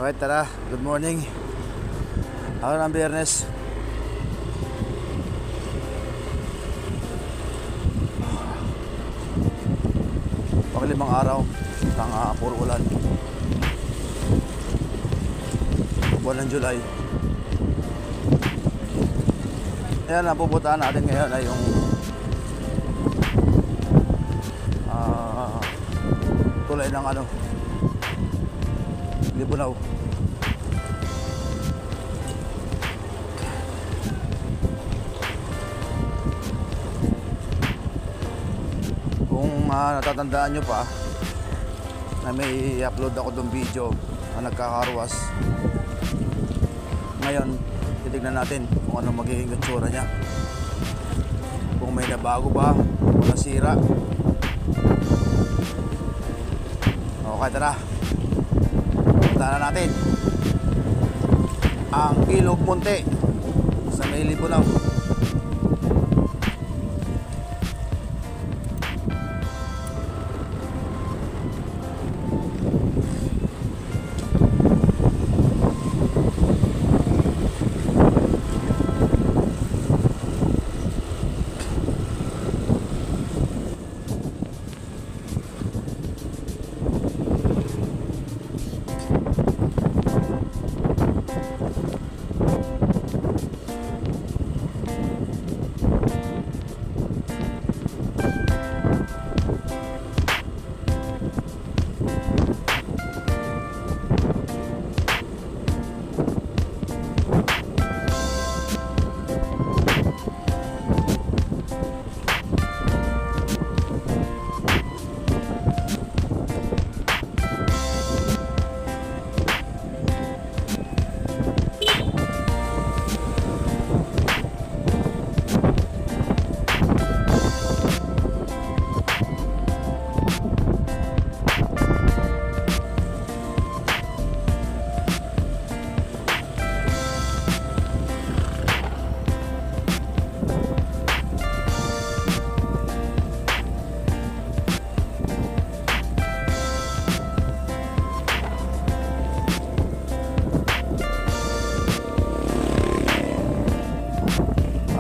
Okay, tara. Good morning. Araw ng Biyernes. Pang-limang araw ng puro ulan. Buwan ng July. Ayan, napupuntahan natin ngayon ay yung tulay ng Libunaw. Kung natatandaan nyo pa na may upload ako dong video na nagkakarwas, ngayon titignan natin kung ano magiging itsura nya, kung may nabago ba o nasira. Okay, tara, punta na natin ang Ilog Munti sa may Libunaw.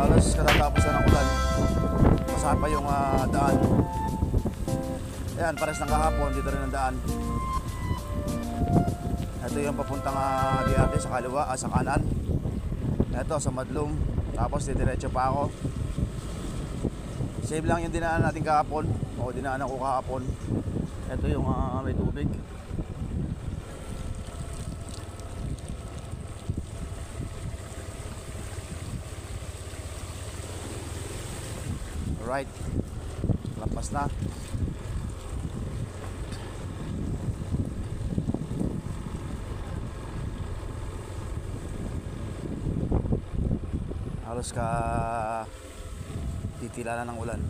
Halos katatapos na ng ulan, basa pa yung daan. Ayan, pares ng kahapon, dito rin ang daan. Ito yung papuntang DRT sa kaliwa, sa kanan. Ito sa Madlum, tapos didiretso pa ako. Save lang yung dinaan natin kahapon, o dinaanan ko kahapon. Ito yung may tubig. Right, lampas na. Halos titila na ng ulan.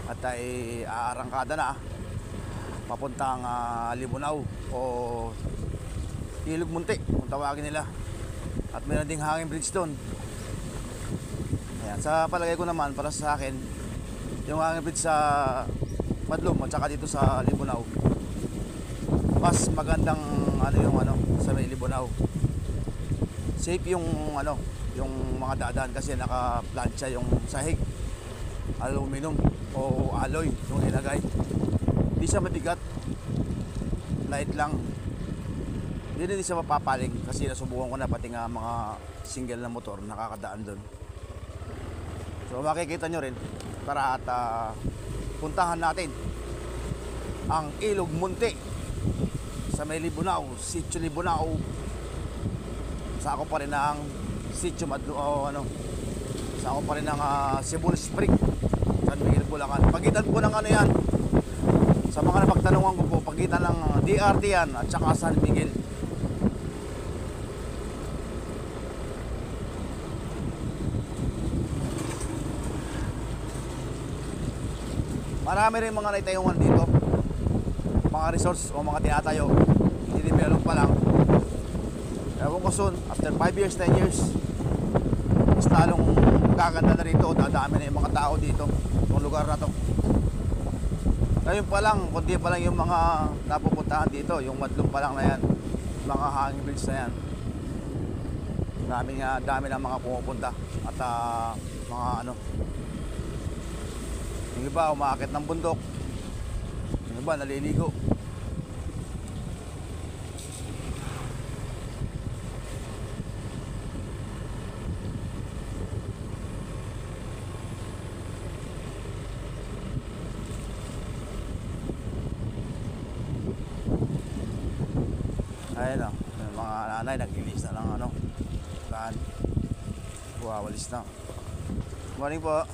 At ay aarangkada na papuntang Libunaw o Ilog Munti kung tawagin nila. At meron ding hanging bridge doon. Ayan, sa palagay ko naman, para sa akin, yung hanging bridge sa Madlum at saka dito sa Libunaw, mas magandang sa may Libunaw. Safe yung yung mga dadaan kasi naka-plancha yung sahig, aluminum o alloy yung nilagay. Hindi siya mabigat, light lang. Hindi siya mapapaling kasi nasubukan ko na, pati nga mga single na motor nakakadaan doon. So makikita nyo rin. Tara at puntahan natin ang Ilog Munti sa may Libunaw, Sitio Libunaw. Sako pa rin ang Sitio sako pa rin ang Cebu Spring, San Miguel, Bulacan. Pagitan po ng yan, sa mga napagtanungan ko po, pagitan ng DRT yan at saka San Miguel. Marami rin mga naitayungan dito, mga resorts o mga tinatayo, hindi develop pa lang. Ewan ko soon, after 5 years, 10 years, mas talong gaganda na rito, dadami na yung mga tao dito, itong lugar na to. Ngayon pa lang, kundi pa lang yung mga napupuntahan dito, yung Madlum pa lang na yan, mga hanging bridge na yan. Dami ng mga pumupunta at mga ano, yung iba umaakit ng bundok, yung iba naliligo. Ayun o, yung mga nanay naglilis na ng ano, daan, buwawalis na. Morning po.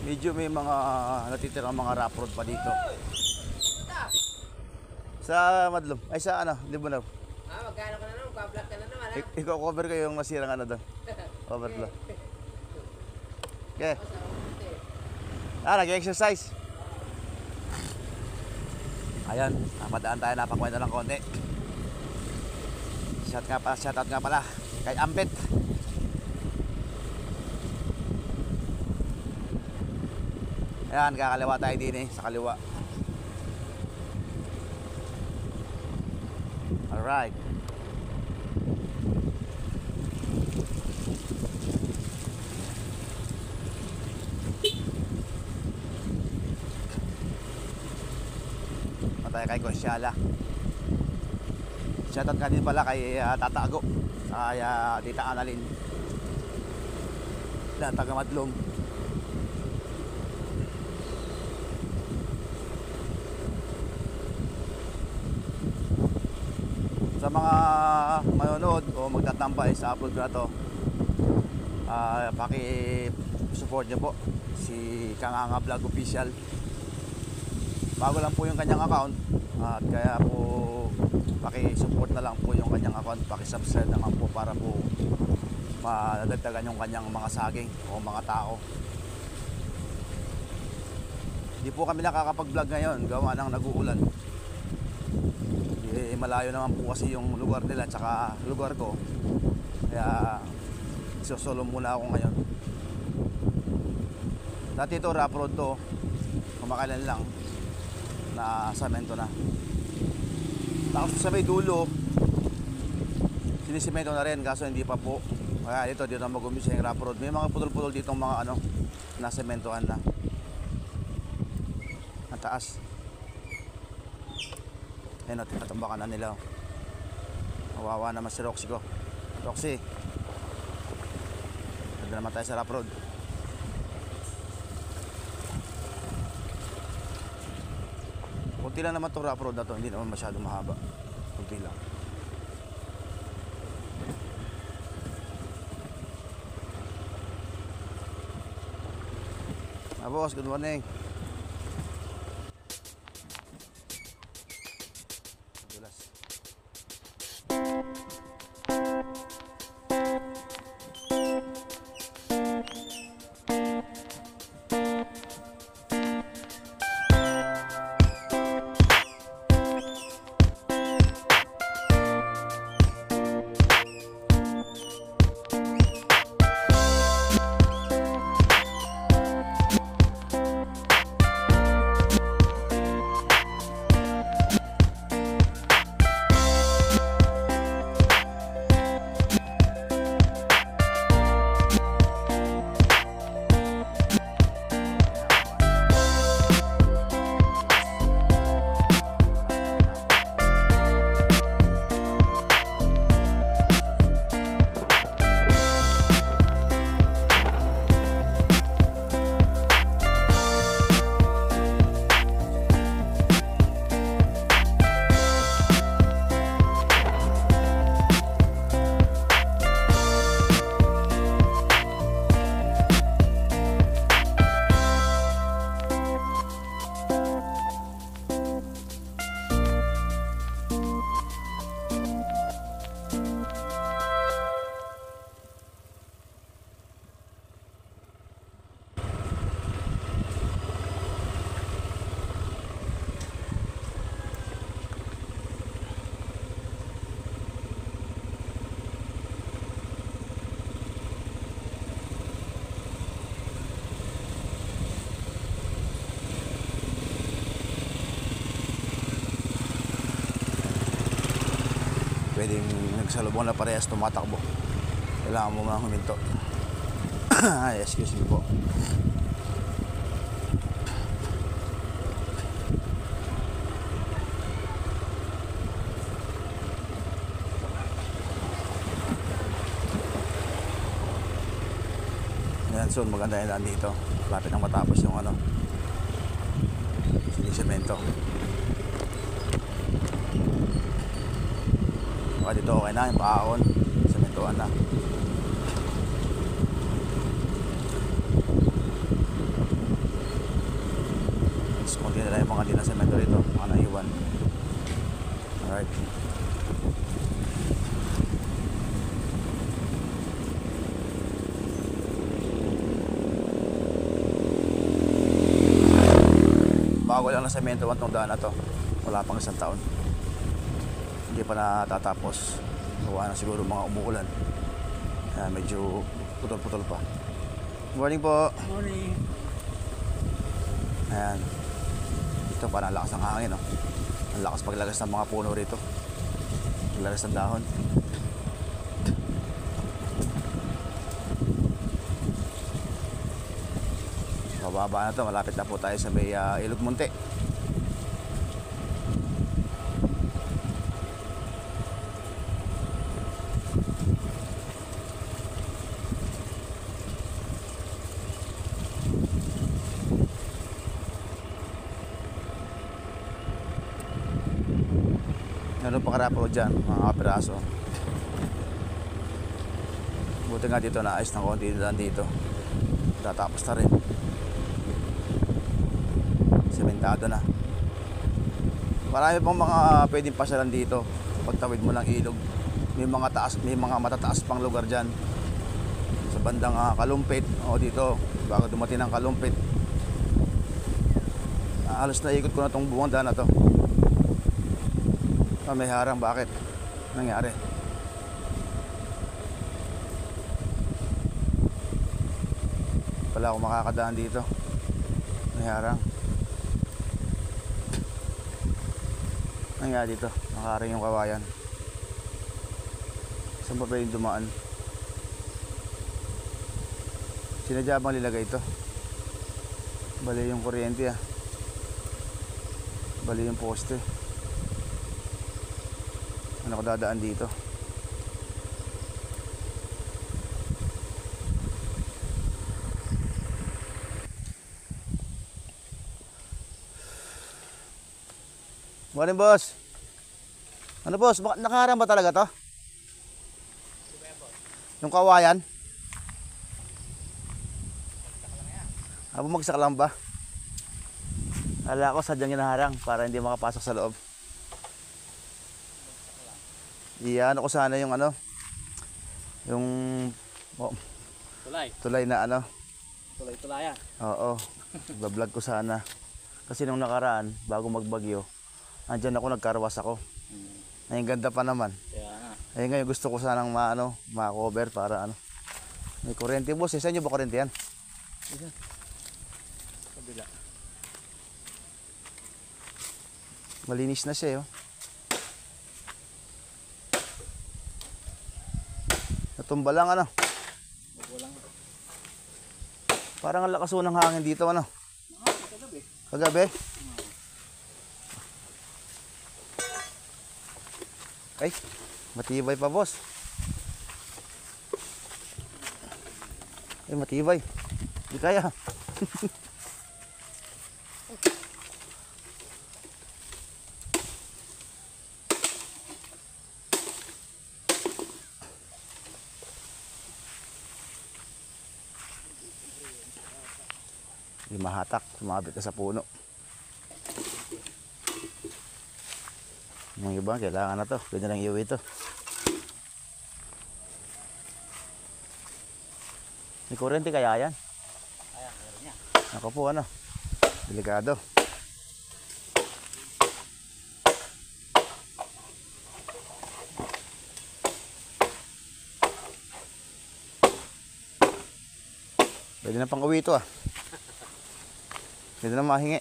Medyo may mga natitirang mga rough road pa dito. Sa Madlum, ay sa ano, Libunaw. Magkano ka na naman? Pa-vlog ka na naman, ha? Iko-cover ko yung nasirang ano doon. Overflow. Okay. Nag-exercise. Ayan, napadaan tayo, napakwento ng konti. Shoutout nga pala kay Ambet. Ayan, kakaliwa tayo din sa kaliwa. Alright. Patay kay Konsyala. Shoutout ka din pala kay Tata Ago, kay Tita Annalyn na taga Madlum. Sa mga manonood o magtatambay sa upload ko na to, paki-support nyo po si Kanganga Vlog Official. Bago lang po yung kanyang account at kaya po paki-support na lang po yung kanyang account, paki-subscribe naman po para po madagdagan yung kanyang mga saging o mga tao. Hindi po kami nakakapag-vlog ngayon gawa ng nag-uulan. Malayo naman po kasi yung lugar nila tsaka lugar ko, kaya solo muna ako ngayon. Dati ito rough road to, kumakailan lang na semento na, tapos sa may dulo sinisemento na rin kaso hindi pa po, kaya dito na mag-umpisa yung rough road. May mga putol-putol ditong mga ano na sementohan na ang taas. Ayun, tinatambakan na nila. Kawawa naman si Roxy ko. Roxy, nandun naman tayo sa rough road. Kunti lang naman itong rough road na to, hindi naman masyadong mahaba. Kunti lang. Boss, good morning. pwedeng nagsalubong na parehas tumatakbo. Kailangan mo muna huminto. Ay, excuse me po. Ayan, soon maganda yung daan dito. Lapit nang matapos yung ano, sinisemento. Baka dito okay na, yung paon, sementohan na. Tapos konti na lang yung mga di na semento dito, mga naiwan. Alright. Bago lang na semento ang daan na to. Wala pang 1 taon. Hindi pa natatapos. Gawa na siguro mga umuulan. Kaya medyo putol-putol pa. Morning po. Morning. Ayan. Ito parang lakas ng hangin, no? Ang lakas paglagas ng mga puno rito. Paglagas ng dahon. Mababa na to, malapit na po tayo sa may Ilog Munti. Meron pa karapo dyan, mga kapiraso. Buti nga dito naayos ng konti dito. Tatapos na rin. Sementado na. Marami pang mga pwedeng pasyalan dito. Pagtawid mo ng ilog, may mga matataas pang lugar dyan. Sa bandang Kalumpit o dito, bago dumating ng Kalumpit. Halos naikot ko na tong buong daan na to. May harang, bakit? Nangyari? Wala akong makakadaan dito. May harang. Nangyari dito, nakaring yung kawayan. Saan pa yung dumaan? Sinadya bang nilagay ito? Bali yung kuryente Bali yung poste. Ano ko dadaan dito? Morning, boss. Ano, boss? Nakaharang ba talaga to? Yung kawayan? Bumagsak lang ba? Kala ko sadyang hinaharang para hindi makapasok sa loob. Iyan ko sana yung yung tulay na Tulay-tulayan. Oo. Iba-vlog ko sana. Kasi nung nakaraan, bago magbagyo, andyan ako, nagkarwas ako. Ay, ganda pa naman. Kaya nga. Ay, ngayon gusto ko sanang ma-cover para may kuryente, boss. Saan nyo ba kuryente yan? Kabila. Malinis na siya, Natumba lang, Walang. Parang ang lakas ng hangin dito, Kagabi. Kagabi? Ay, matibay pa, boss. Ay, matibay. Di kaya. Hindi mahatak, sumabit ka sa puno. Yung iba, kailangan na to. Pwede lang iuwi ito. May kurente kaya yan? Ayan, meron niya. Ako po, delikado. Pwede na pang uwi ito, Pwede na mahingi.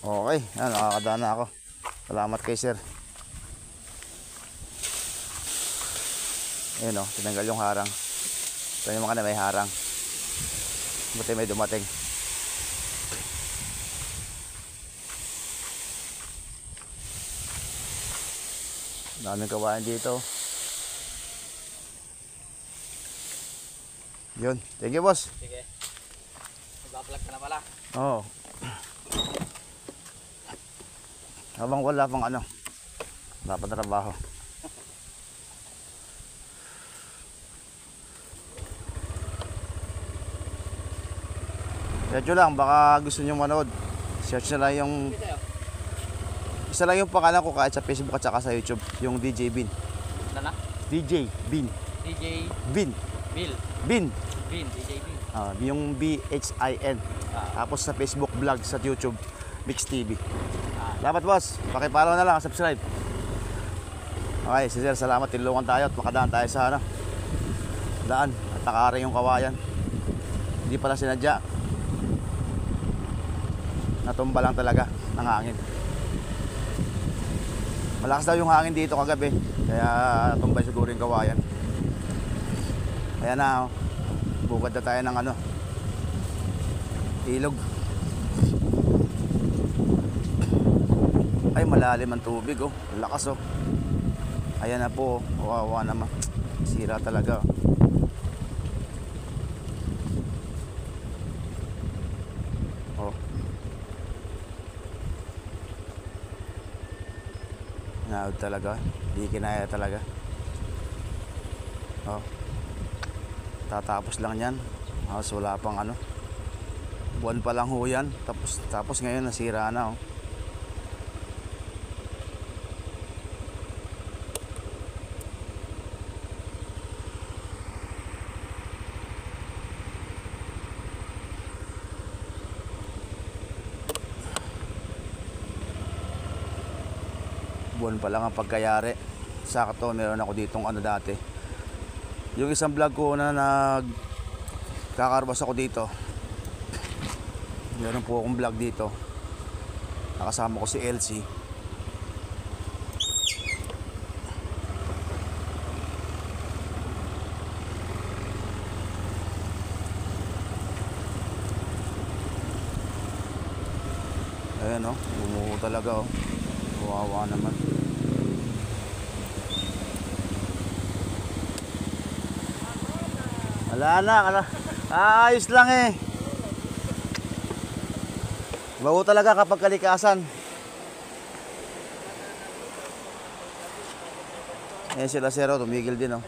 Okay, yan, nakakadaan na ako. Salamat kay sir. Ayun o, tinanggal yung harang. Ito yung mga na may harang. Buti may dumating. Daming kawain dito. Yun, thank you boss. Sige. Magpa-vlog ka na pala. Oo. Habang wala pang ano, wala pang trabaho. Search nyo lang, baka gusto nyo manood. Search na lang yung, isa lang yung pangalan ko kahit sa Facebook at saka sa YouTube, yung DJ Bin. Ano na? DJ Bin. DJ Bin. Bill. Bin. Bin, DJ Bin. Yung BHIN. Tapos sa Facebook vlog sa YouTube, Mix TV. Salamat boss, pakipollow na lang, subscribe. Okay, si sir, salamat, tinulungan tayo at makadaan tayo sa ano, daan at nakaring yung kawayan. Hindi pala sinadya, natumba lang talaga ng hangin. Malakas daw yung hangin dito kagabi, kaya natumbay siguro yung kawayan. Kaya na, bukod na tayo ng ano, ilog. Ay, malalim ang tubig oh. Lakas oh. Ayan na po, kawawa naman. Sira talaga. Oh. Naud talaga. Di kinaya talaga. Oh. Tatapos lang yan. Tapos wala pang ano. Buwan pa lang ho yan. Tapos ngayon nasira na oh. Buwan pa lang ang pagkayari. Sakto, meron ako ditong ano dati. Yung isang vlog ko na nagkakarbas ako dito. Meron po akong vlog dito. Nakasama ko si Elsie. Ayan o, bumuho talaga o. Kawawa naman. Wala na, ayos lang eh. Bago talaga kapag kalikasan. Ayan sila sero, tumigil din oh.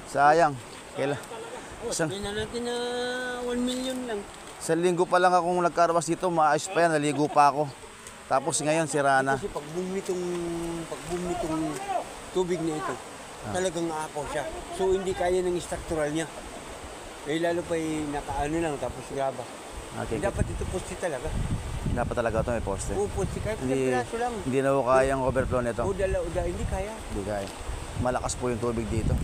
Sayang. Sabihin na natin na 1 million lang. Sa linggo pa lang akong nagkarabas dito, maayos pa yan, naligo pa ako. Tapos ngayon, sira na. Kasi pag-boom nitong tubig na ito, talagang aapaw siya. So hindi kaya ng structural niya. Eh lalo pa nakaano lang tapos graba. Okay, Dapat ito poste talaga. dapat talaga ito may poste. Oo, poste kahit Hindi, piraso lang. hindi na ko kayang overflow nito. O dala, hindi kaya. Hindi kaya. Malakas po yung tubig dito.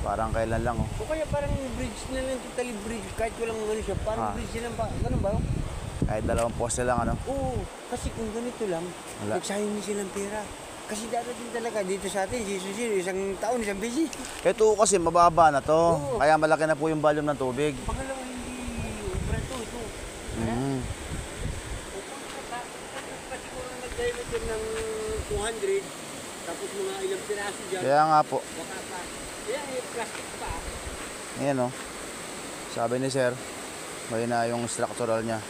Parang kailan lang oh. O kaya parang bridge na lang, totally bridge. Kahit walang ano siya, parang bridge na lang ba? Ganun ba? Kahit dalawang poste lang ano. Oo, kasi kung ganito lang, Wala. nagsayang din silang pera. Kasi darating talaga dito sa atin, isang taon, isang beses. Ito kasi mababa na to. Oo. Kaya malaki na po yung volume ng tubig. Pangalawa, hindi ubra ito. Mm. Pati ko lang mag-diameter ng 200, tapos mga ilang piraso dyan, Kaya nga po. baka pa. Kaya plastic pa. Ayan oh. Sabi ni sir, may na yung structural niya.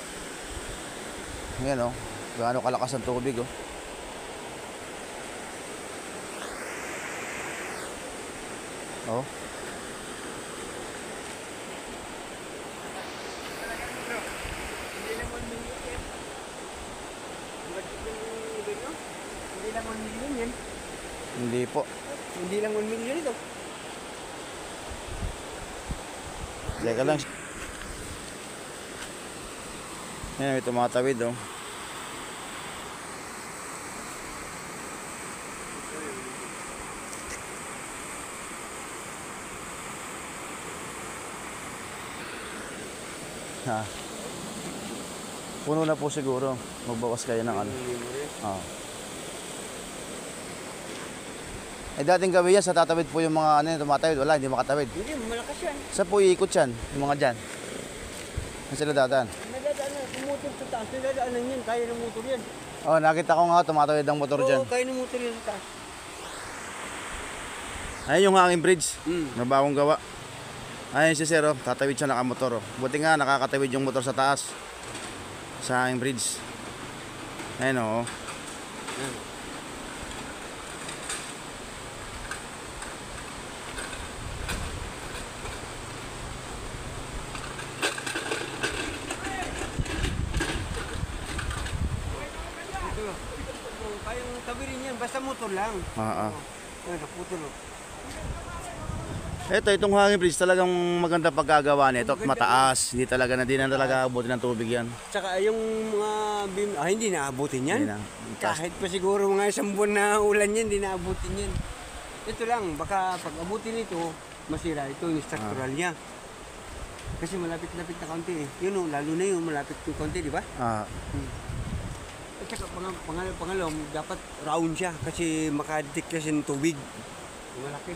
Ayan oh. Gaano kalakas ang tubig oh. Oh. Hindi lang 1 million yan. Budget ng ganyo, hindi lang 1 million yan. Hindi po. Hindi lang 1 million ito. Teka lang. Ayan, may tumatawid oh. Ha. Puno na po siguro. Magbawas kayo ng ano. Oo. Eh dating gabi yan, sa tatawid po yung mga ano yun, tumatawid. Wala, hindi makatawid. Hindi, malakas yan. Sa po iikot yan, yung mga dyan. Saan sila dadaan? Nadadaanan, motor sa taas, nadadaanan yan, kaya ng motor yan. Oh, nakita ko nga tumatawid ang motor dyan. Oo, kaya ng motor yan sa taas. Ayun yung hanging bridge. Mm. Na bagong gawa. Ayun si Sir, oh, tatawid siya nakamotor. Oh. Buti nga nakakatawid yung motor sa taas. Sa hanging bridge. Ayun oh. Yan. Kayang tabirin yan, basta motor lang. Ah, ah. Yan, naputol. Ito, itong hanging bridge talagang maganda pagkagawa nito. Maganda Mataas. Hindi na talaga abutin ng tubig yan. Tsaka yung mga beam, hindi naabutin yan. Hindi na. Taas. Kahit pa siguro mga 1 buwan na ulan yan, hindi naabutin yan. Ito lang, baka pag abutin ito, masira ito yung structural niya. Kasi malapit-lapit na kaunti eh. Yun o, lalo na yun, malapit yung kaunti, di ba? Ah. At saka pangalaw, dapat round siya kasi makadetect kasi ng tubig. Malaki.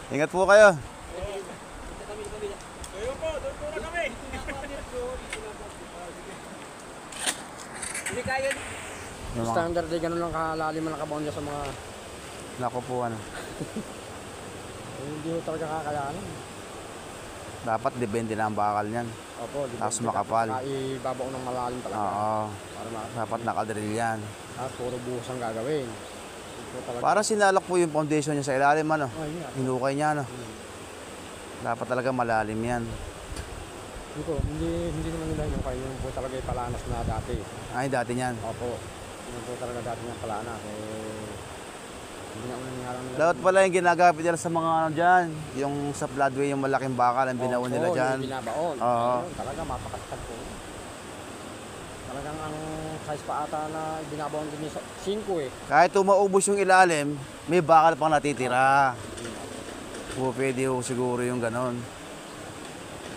Ingat po kayo. Hindi kaya. Yung mga, Standard day, ganun lang kalalim ang nakabaon niya sa mga... nako po ano. Hindi mo talaga kakayanin. Dapat depende na ang bakal niyan. Opo, di ba? Tapos makapal. Ibabaw ng malalim talaga. Oo. Para Dapat nakadrill yan. Tapos puro buhos ang gagawin. Ito talaga. Para sinalak po yung foundation niya sa ilalim ano. Ay, yun nga. Hinukay niya ano. Dapat talaga malalim yan. Hindi naman nila yung kayo. Yung po talaga yung palanas na dati. Ay, dati niyan. Opo. Yung po talaga dati yung palanas. Hindi na unang nga lang nila. Dapat pala yung ginagamit nila sa mga ano dyan. Yung sa floodway, yung malaking bakal ang binaon nila dyan. Yung binabaon. Oo. Ayun, talaga mapakatag po. Talagang ang size pa ata na binabaon din sa 5 eh. Kahit maubos yung ilalim, may bakal pang natitira. O pwede ho siguro yung ganon.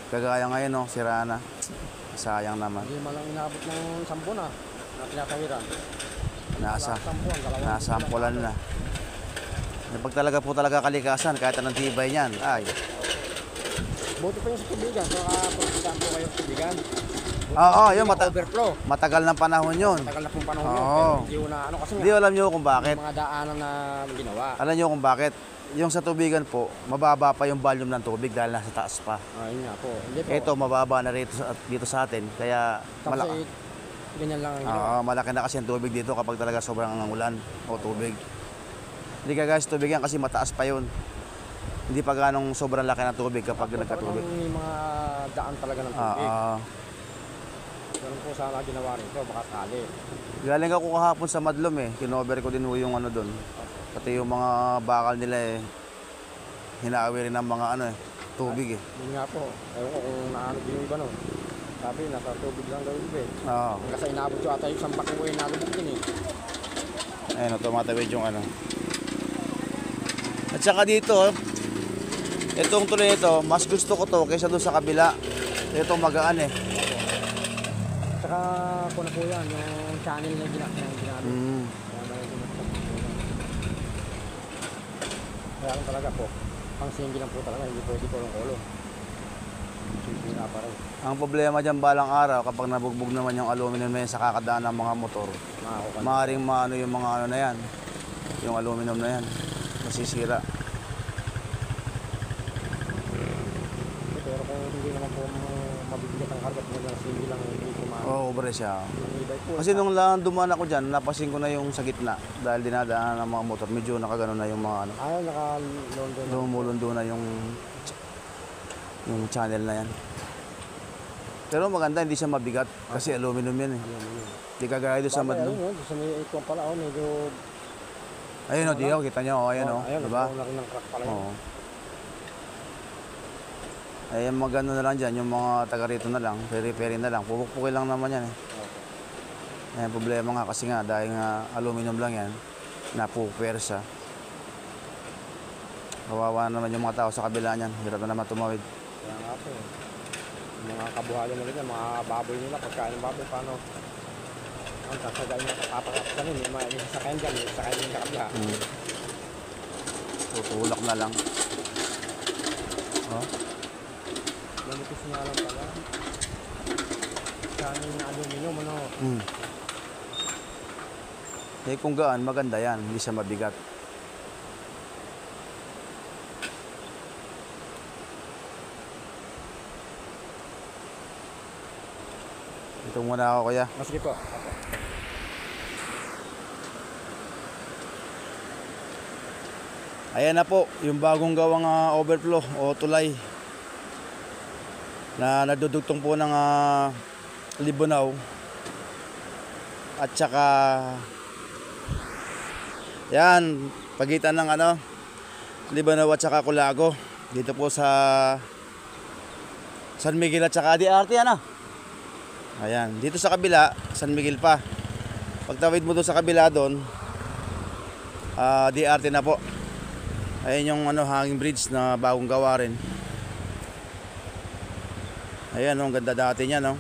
Kagaya ngayon, no, sira na. Sayang naman. Hindi man lang inabot ng 10 na tinatawiran. Nasa, 10 ang dalawang. nasampulan na. Pag talaga po talaga kalikasan, kahit anong tibay niyan, ay. Buti pa yung sa tubigan. So kapag po kayo sa tubigan. Oo, yun, Overflow. matagal ng panahon yun. Tagal na pong panahon Oo. yun. Pero hindi ko na ano kasi Hindi alam nyo kung bakit. mga daanan na ginawa. Alam nyo kung bakit. Yung sa tubigan po, mababa pa yung volume ng tubig dahil nasa taas pa. Ayun nga po. Hindi po. Ito, mababa na rito dito sa atin. Kaya Tapos malaki. ganyan lang ang ginawa. Oo, malaki na kasi ang tubig dito kapag talaga sobrang ulan o tubig. Hindi ka guys tubig yan kasi mataas pa yun. Hindi pa ganong sobrang laki ng tubig kapag nagkatubig. Yung mga daan talaga ng tubig. Oo. Ganun po sana ginawa rin ito, baka sakali. Galing ako kahapon sa Madlom eh. Kinover ko din ho yung ano doon. Pati yung mga bakal nila eh. Hinaawi rin ng mga ano eh. Tubig eh. Yun nga po. Ewan ko kung naano din yung iba nun. Sabi, nasa tubig lang daw yung iba eh. Oo. Kasi inabot yung ata yung isang bako eh, nalubog din eh. Ayun, tumatawid yung ano. At saka dito, itong tuloy ito, mas gusto ko to kaysa doon sa kabila. Ito magaan eh. Saka po na po yan, yung channel na ginagawa. Mm. Kaya lang talaga po, pang single lang po talaga, hindi pwede kolong-kolong. Sipira pa rin. Ang problema dyan balang araw, kapag nabugbog naman yung aluminum na yan sa kakadaan ng mga motor, Makakukan. maaaring maano yung mga ano na yan, yung aluminum na yan, masisira. Pero kung hindi naman po mabibigat ang karga, kung lang single lang, hindi po Oo, oh, siya. Ang e-bike po. Kasi nung lang dumaan ako dyan, napasin ko na yung sa gitna dahil dinadaanan ng mga motor, medyo nakagano na yung mga ano, Ayaw, naka-London. lumulundo na yung channel na yan. Pero maganda, hindi siya mabigat kasi aluminum yan eh. Hindi kagaya doon sa Madlom. Ayun, sa may ito pala, medyo... Ayun o, Dio, kita nyo, ayun o, ayun, diba? laki ng crack pala yun. Oo. Ay, yung mga gano'n na lang dyan, yung mga taga rito na lang, peri-peri na lang, pupukpukin lang naman yan eh. Okay. Ay, problema nga kasi nga, dahil nga aluminum lang yan, napupwersa. Kawawa naman yung mga tao sa kabila niyan. Hirap na naman tumawid. Kaya nga po. Yung mga kabuhayan nila dyan, mga baboy nila, pagkain ng baboy, paano? Ang sasagayin na kapapakasanin, yung sasakayin dyan, yung sasakayin din sa kabila. Tutulak na lang. Oh. Manipis nga lang pala. Saan yung aluminum, ano? Eh kung gaan, maganda yan. Hindi siya mabigat. Ito muna ako, kuya. Sige po. Ayan na po, yung bagong gawang overflow o tulay na nadudugtong po ng Libunaw at saka yan, pagitan ng Libunaw at saka Culago dito po sa San Miguel at saka DRT ayan, dito sa kabila San Miguel pa, pagtawid mo doon sa kabila doon DRT na po. Ayan yung hanging bridge na bagong gawa rin. Ayan, ang ganda dati niya, no.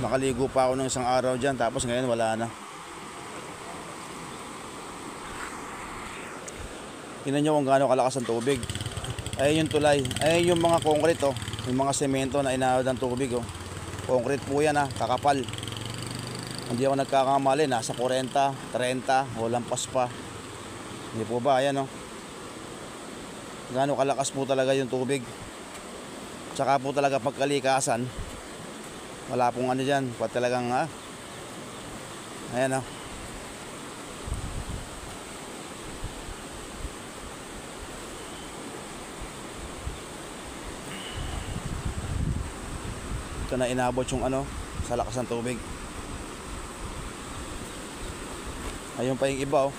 Nakaligo pa ako ng isang araw diyan, tapos ngayon wala na. Tingnan niyo kung gaano kalakas ang tubig. Ayan yung tulay. Ayan yung mga concrete, oh. Yung mga semento na inahod ng tubig, oh. Concrete po yan, kakapal. Hindi ako nagkakamali, nasa 40, 30, o lampas pa. Hindi po ba, ayan, oh. Gaano kalakas po talaga yung tubig. Tsaka po talaga pagkalikasan, wala pong dyan, talagang ayan, ito na inabot yung sa lakas ng tubig. Ayun pa yung iba, oh.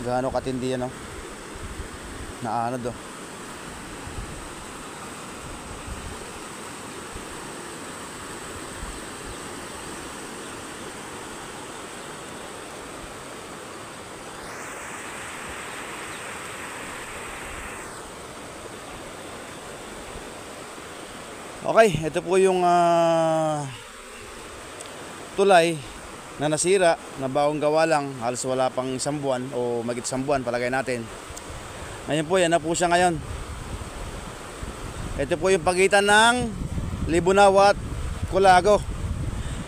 Gaano katindi yan, naanod, oh. Okay, ito po yung tulay na nasira, na bagong gawa lang, halos wala pang isang buwan o magit isang buwan palagay natin. Ngayon po, yan na po siya ngayon. Ito po yung pagitan ng Libunaw at Culago.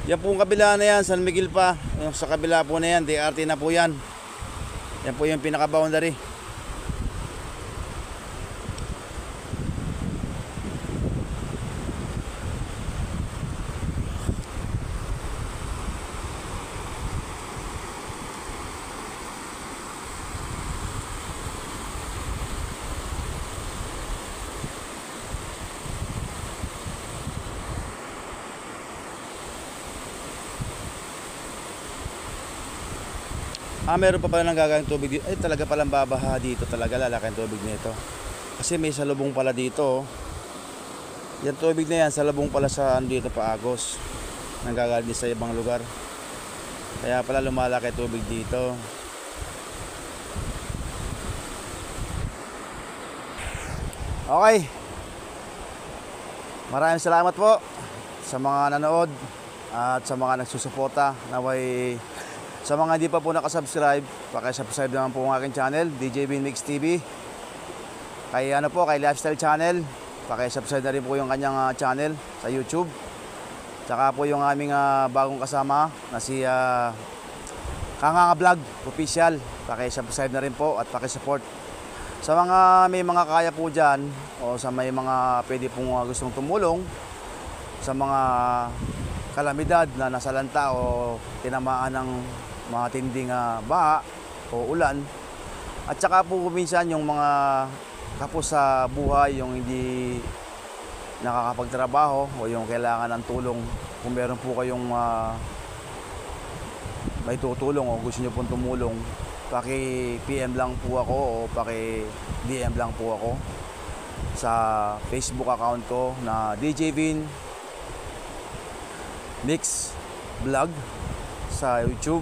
Yan po yung kabila na yan, San Miguel pa. Yung sa kabila po na yan, DRT na po yan. Yan po yung pinaka-boundary. Meron pa pala nang gagawing tubig dito. Ay, talaga palang babaha dito. Talaga lalaki ang tubig nito. Kasi may salubong pala dito. Yan tubig na yan, salubong pala sa dito pa Agos. Nanggagaling sa ibang lugar. Kaya pala lumalaki tubig dito. Okay. Maraming salamat po sa mga nanood at sa mga nagsusuporta. Naway sa mga hindi pa po nakasubscribe, paki-subscribe naman po ang aking channel, DJ Vin Mix TV. Kay kay Lifestyle Channel, paki-subscribe na rin po yung kanyang channel sa YouTube. Tsaka po yung aming bagong kasama na si Kanganga Vlog Official. Paki-subscribe na rin po at paki-support. Sa mga may mga kaya po dyan, o sa may mga pwede pong gustong tumulong sa mga kalamidad na nasalanta o tinamaan ng mga tinding baha o ulan, at saka po minsan yung mga kapos sa buhay, yung hindi nakakapagtrabaho o yung kailangan ng tulong, kung meron po kayong may tutulong o gusto nyo pong tumulong, paki-PM lang po ako o paki-DM lang po ako sa Facebook account ko na DJ Vin Mix Vlog sa YouTube.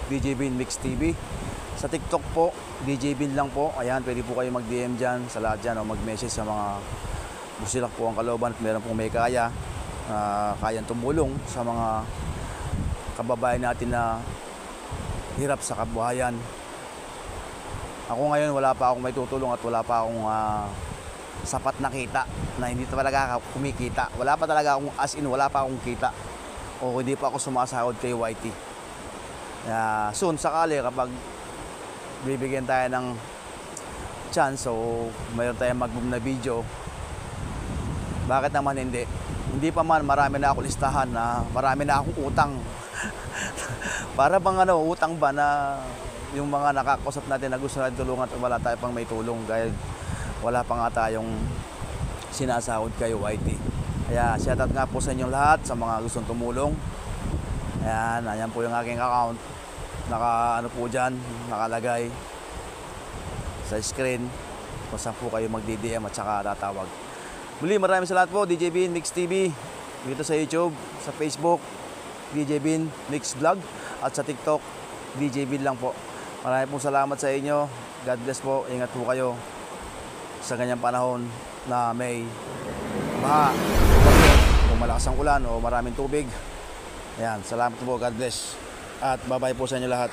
DJ Bin Mix TV. Sa TikTok po, DJ Bin lang po. Ayan, pwede po kayo mag-DM dyan sa lahat dyan o mag-message sa mga gusto lang po ang kalooban. Kung meron pong may kaya, kayang tumulong sa mga kababayan natin na hirap sa kabuhayan. Ako ngayon wala pa akong may tutulong at wala pa akong sapat na kita na hindi talaga kumikita. Wala pa talaga akong wala pa akong kita. O hindi pa ako sumasahod kay YT. Soon sakali kapag bibigyan tayo ng chance o mayroon tayong mag-boom na video, bakit naman hindi? Hindi pa man, marami na akong listahan na marami na akong utang. Para bang utang ba na yung mga nakakusap natin na gusto natin tulungan at wala tayo pang may tulong dahil wala pa nga tayong sinasahod kay YT. Kaya shoutout nga po sa inyong lahat sa mga gustong tumulong. Ayan po yung aking account. Po dyan, nakalagay sa screen kung saan po kayo magdi-DM at saka tatawag. Muli, maraming salamat po, DJ Bin Mix TV, dito sa YouTube, sa Facebook, DJ Bin Mix Vlog, at sa TikTok, DJ Bin lang po. Maraming pong salamat sa inyo. God bless po. Ingat po kayo sa ganyang panahon na may baha, o malakas ang ulan o maraming tubig. Ayan, salamat po. God bless. At bye-bye po sa inyo lahat.